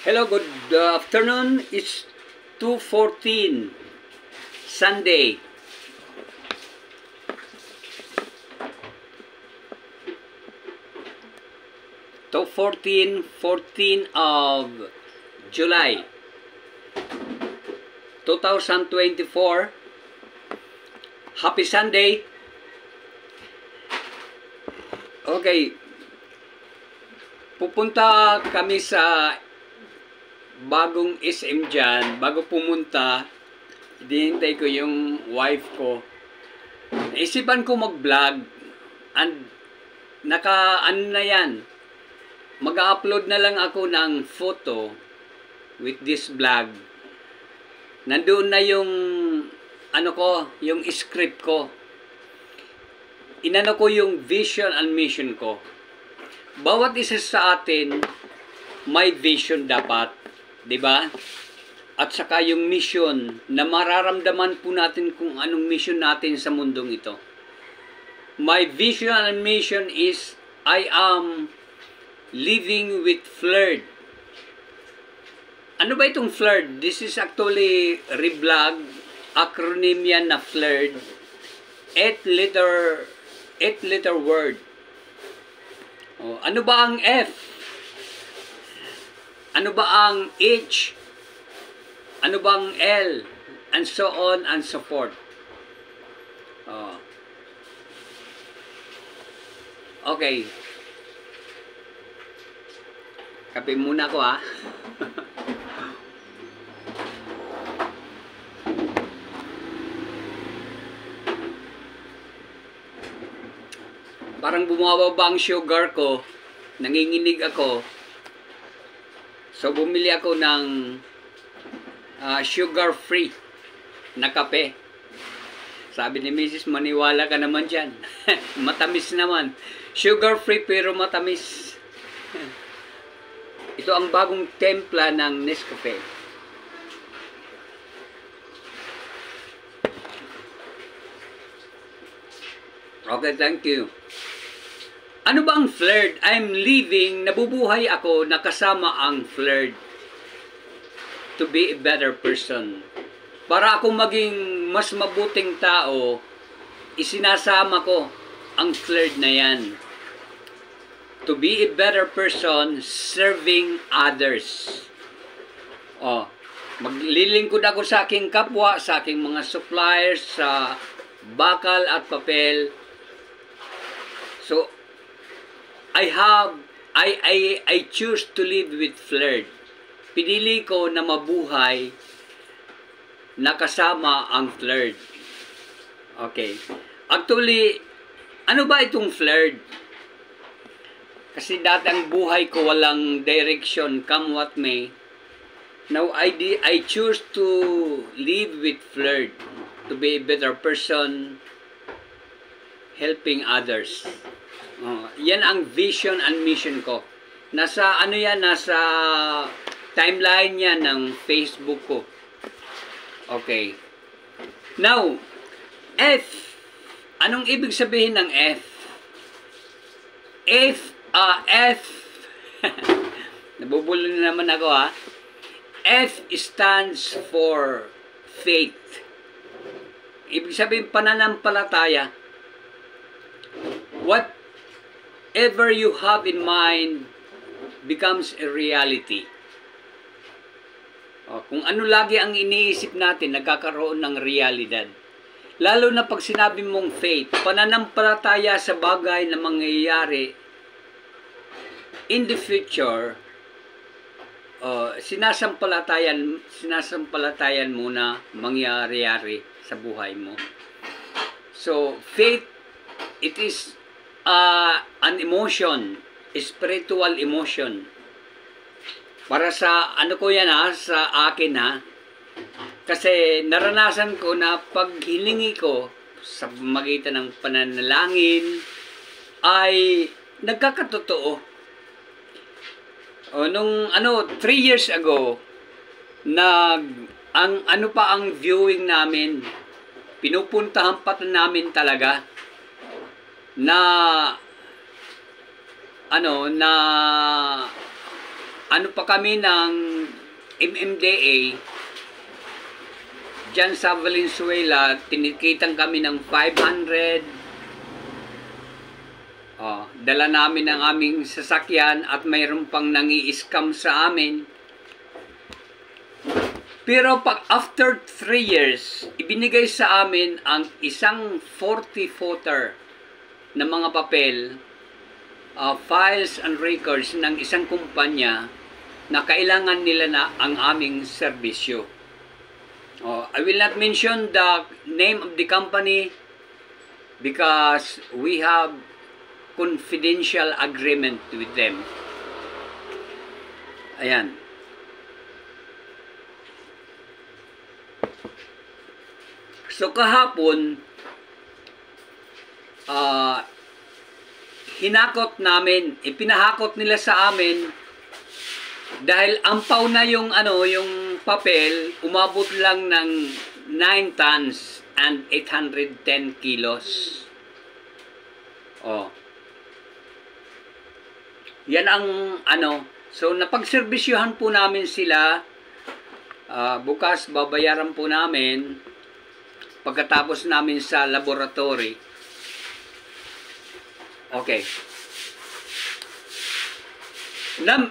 Hello, good afternoon. It's 2:14 Sunday. To 14 of July 2024. Happy Sunday. Okay. Pupunta kami sa bagong SM dyan. Bago pumunta, hinihintay ko yung wife ko. Naisipan ko mag-vlog and ano na yan. Mag-upload na lang ako ng photo with this vlog. Nandoon na yung yung script ko. Inano ko yung vision and mission ko. Bawat isa sa atin may vision dapat, 'di ba? At saka yung mission na mararamdaman po natin kung anong mission natin sa mundong ito. My vision and mission is I am living with FLIRT. Ano ba itong FLIRT? This is actually reblog, acronym yan na FLIRT. 8 letter word. Oh, ano ba ang F? Ano ba ang H? Ano ba ang L? And so on and so forth. Oh. Okay. Kape muna ko ha. Parang bumababa ang sugar ko. Nanginginig ako. So bumili ako ng sugar free na kape. Sabi ni Mrs. maniwala ka naman dyan. Matamis naman. Sugar free pero matamis. Ito ang bagong templa ng Nescafe. Okay, thank you. Ano ba ang FLIRT? I'm living, nabubuhay ako na kasama ang FLIRT. To be a better person. Para ako maging mas mabuting tao, isinasama ko ang FLIRT na yan. To be a better person, serving others. Oh, maglilingkod ako sa aking kapwa, sa aking mga suppliers, sa bakal at papel. So, I choose to live with FLIRT. Pinili ko na mabuhay na kasama ang FLIRT. Okay. Actually, ano ba itong FLIRT? Kasi dati ang buhay ko walang direction, come what may. Now, I choose to live with FLIRT. To be a better person, helping others. Yan ang vision and mission ko. Nasa nasa timeline yan ng Facebook ko. Okay. Now, F. Anong ibig sabihin ng F? F. Nabubulo na naman ako ha. F stands for faith. Ibig sabihin pananampalataya. Whatever you have in mind becomes a reality. Kung ano lagi ang iniisip natin, nagkakaroon ng realidad. Lalo na pag sinabi mong faith, pananampalataya sa bagay na mangyayari in the future, sinasampalatayan mo na mangyayari sa buhay mo. So, faith, it is an emotion, a spiritual emotion. Para sa, ko yan sa akin kasi naranasan ko na pag hiningi ko sa magitan ng pananalangin, ay nagkakatotoo. Nung 3 years ago, ang viewing namin, pinupuntahan pa namin talaga na ano pa kami ng MMDA, dyan sa Valenzuela, tinikitan kami ng 500. Dala namin ang aming sasakyan at mayroon pang nangi-scam sa amin. Pero pag after 3 years, ibinigay sa amin ang isang 40-footer na mga papel, files and records ng isang kumpanya na kailangan nila na ang aming serbisyo. I will not mention the name of the company because we have confidential agreement with them. Ayan. So kahapon, hinakot namin, ipinahakot nila sa amin dahil ampaw na yung yung papel, umabot lang ng 9 tons and 810 kilos. Yan ang so napagserbisyuhan po namin sila. Bukas babayaran po namin pagkatapos namin sa laboratory. Okay.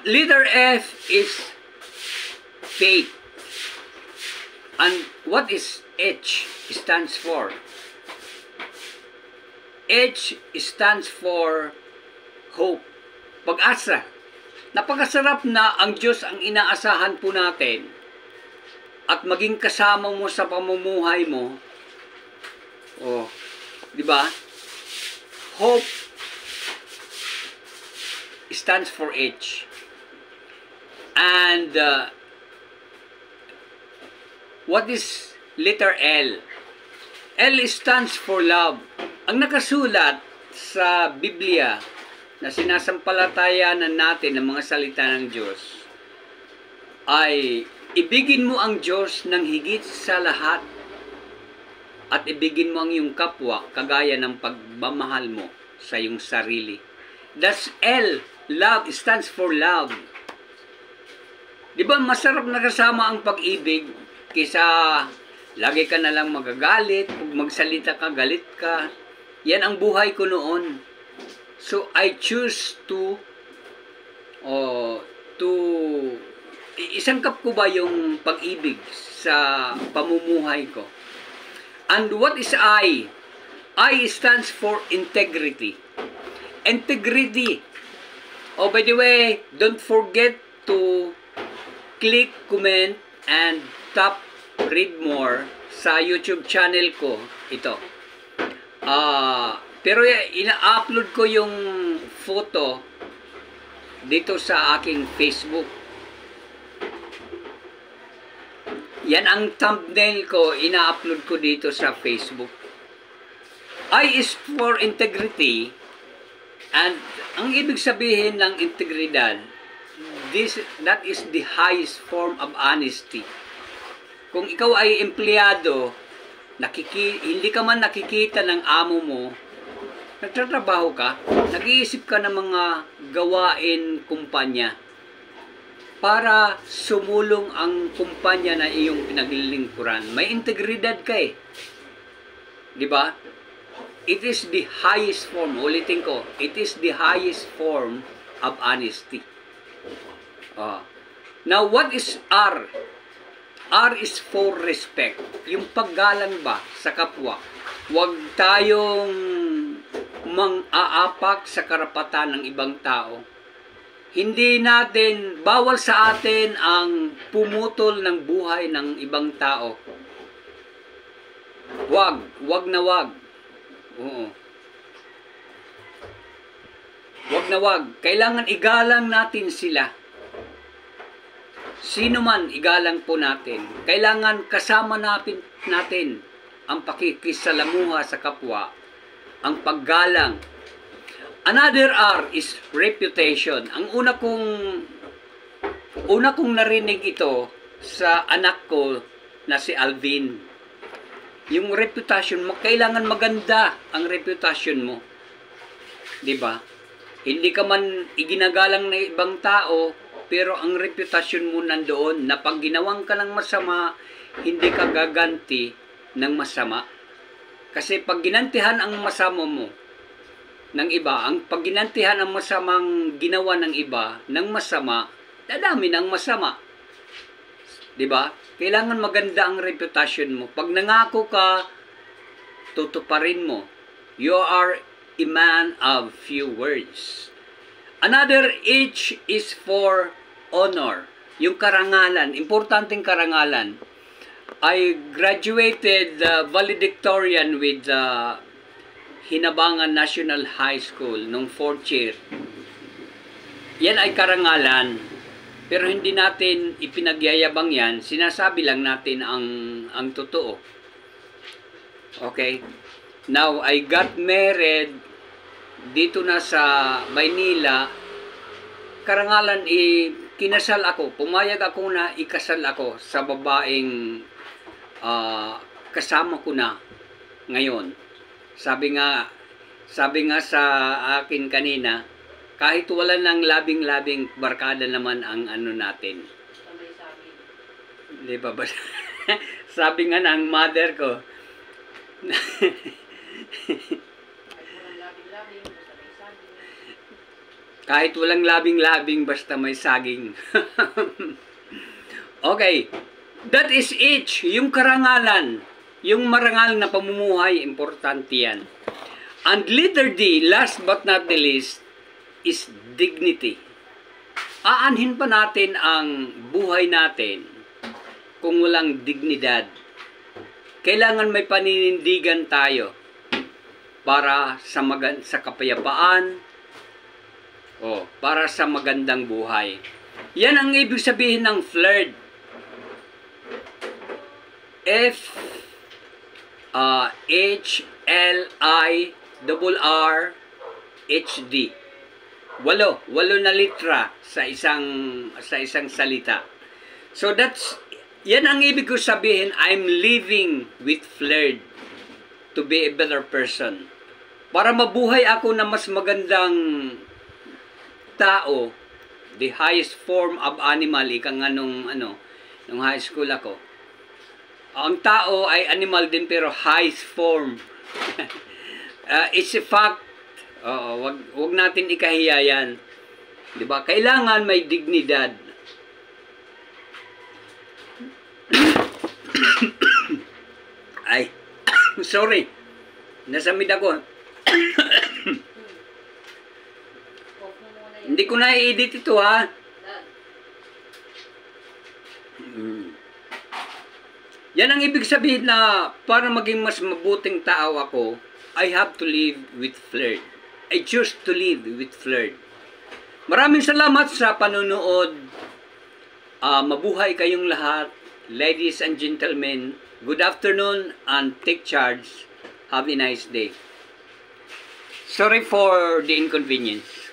Letter F is faith. And what is H stands for? H stands for hope. Pag-asa. Napakasarap na ang Diyos ang inaasahan po natin at maging kasama mo sa pamumuhay mo. Di ba? Hope stands for H. And what is letter L? L stands for love. Ang nakasulat sa Biblia na sinasampalatayanan natin ng mga salita ng Diyos ay ibigin mo ang Diyos ng higit sa lahat at ibigin mo ang iyong kapwa kagaya ng pagmamahal mo sa iyong sarili. That's L. Love stands for love. Di ba masarap na kasama ang pag-ibig kaysa lagi ka na lang magagalit, pag magsalita ka, galit ka. Yan ang buhay ko noon. So I choose to isangkap ko ba yung pag-ibig sa pamumuhay ko. And what is I? I stands for integrity. Integrity. By the way, don't forget to click, comment, and tap read more sa YouTube channel ko. Ito. Pero ina-upload ko yung photo dito sa aking Facebook. Yan ang thumbnail ko, ina-upload ko dito sa Facebook. I is for integrity. And ang ibig sabihin ng integridad, that is the highest form of honesty. Kung ikaw ay empleyado, hindi ka man nakikita ng amo mo, nagtatrabaho ka, nag-iisip ka ng mga gawain kumpanya para sumulong ang kumpanya na iyong pinaglilingkuran. May integridad ka eh. Di ba? It is the highest form, ulitin ko, it is the highest form of honesty. Now, what is R? R is for respect. Yung paggalang ba sa kapwa. Huwag tayong mang-aapak sa karapatan ng ibang tao. Hindi natin, bawal sa atin ang pumutol ng buhay ng ibang tao. Wag na wag. Oo. Wag na wag. Kailangan igalang natin sila. Sino man, igalang po natin. Kailangan kasama natin ang pakikisalamuha sa kapwa, ang paggalang. Another R is reputation. Ang una kong narinig ito sa anak ko na si Alvin. Yung reputation mo, kailangan maganda ang reputation mo. 'Di ba? Hindi ka man iginagalang ng ibang tao, pero ang reputasyon mo nandoon na pag ginawang ka ng masama, hindi ka gaganti ng masama. Kasi pag ginantihan ang masama mo ng iba, ang pag ginantihan ang masamang ginawa ng iba ng masama, dadami ng masama. 'Di ba? Kailangan maganda ang reputasyon mo. Pag nangako ka, tutuparin mo. You are a man of few words. Another H is for honor. Yung karangalan, importanteng karangalan. I graduated valedictorian with Hinabangan National High School nung 4th year. Yan ay karangalan. Pero hindi natin ipinagyayabang yan. Sinasabi lang natin ang totoo. Okay? Now, I got married dito na sa Maynila. Karangalan, kinasal ako. Pumayag ako na ikasal ako sa babaeng kasama ko na ngayon. Sabi nga sa akin kanina, kahit wala ng labing-labing, barkada naman ang ano natin. Di ba ba? Sabi nga ng mother ko, kahit walang labing-labing, basta may saging. Okay. That is H. Yung karangalan. Yung marangal na pamumuhay, importante yan. And letter D, last but not the least, is dignity. Aanhin pa natin ang buhay natin kung walang dignidad. Kailangan may paninindigan tayo para sa kapayapaan o para sa magandang buhay. Yan ang ibig sabihin ng flirt. F-H-L-I-R-R-H-D. Walo na litra sa isang salita. So yan ang ibig ko sabihin, I'm living with flirt to be a better person. Para mabuhay ako na mas magandang tao, the highest form of animal, ika nga nung high school ako. Ang tao ay animal din pero highest form. It's a fact. Wag natin ikahiya yan. 'Di ba? Kailangan may dignidad. Ay, sorry. Nasamid ako. Hindi ko na i-edit ito, ha. Yan ang ibig sabihin na para maging mas mabuting tao ako, I have to live with flirt. I choose to live with flirt. Maraming salamat sa panonood. Mabuhay kayong lahat. Ladies and gentlemen, good afternoon and take charge. Have a nice day. Sorry for the inconvenience.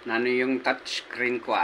Nano yung touch screen ko,